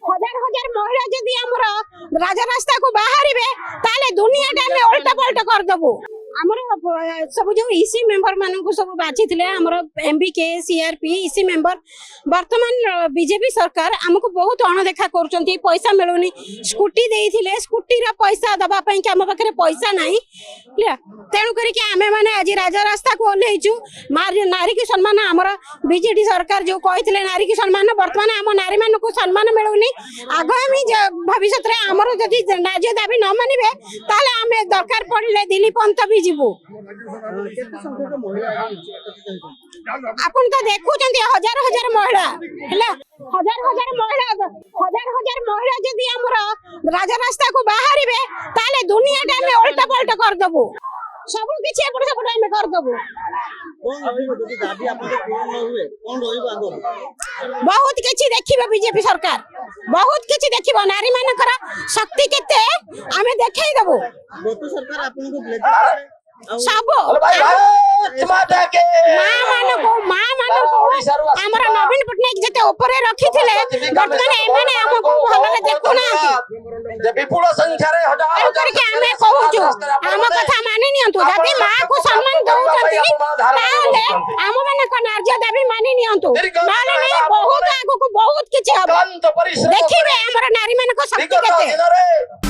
हजार हजार महिला जदि आमर राजा रास्ता को बाहर ताले दुनिया टाइम उल्टा पल्टा कर दबु आमर सब जो इसी मेंबर मानन को सब बाछि थिले आमर एमबीके सीआरपी इसी मेंबर वर्तमान बीजेपी सरकार हमको बहुत अणदेखा करचंती पैसा मिलुनी स्कूटी देइथिले स्कूटी रा पैसा दबा पई के हम पाखरे पैसा नाही तेणु करी के आमे माने आज राजा रास्ता को ओल्हेइछु नारी के सम्मान आमर बीजेडी सरकार जो कहिथिले नारी के सम्मान वर्तमान हम नारी मान को सम्मान मिलुनी आगामी भविष्य रे हमर जदि राज्य दाबी न मानिबे ताले आमे दरकार पड़ले दिल्ली पंत भी जीवु आपण तो देखुचंती हजार हजार महिला हैला हजार हजार महिला जदि हमर राजा रास्ता को बाहर ताले दुनिया टाइम उल्टा पल्टा कर दबु सब किछि एपट सेपट हम कर दबु कोन रहिबो जदि दाबी आपन पूर्ण न हुए कोन रहिबो आगो बहुत किछि देखिबो बीजेपी सरकार बहुत किछि देखिबो नारी मानकर शक्ति केते हमें देखाई दबु गोतु सरकार आपन को ब्लेज सब मां मानको हमर नवीन पटनायक जते ऊपर रखी थिले वर्तमान एमाने हमको भलले देखु ना जे विपुल संख्या रे हजार करके हमें कहूछु हम कथा मानि नियंतु जति मां को सम्मान दउचंती ताले हम माने को नार्य दाबी मानि नियंतु माने नहीं बहुत आगु को बहुत किछि हबो देखिबे हमर नारी मानको शक्ति केते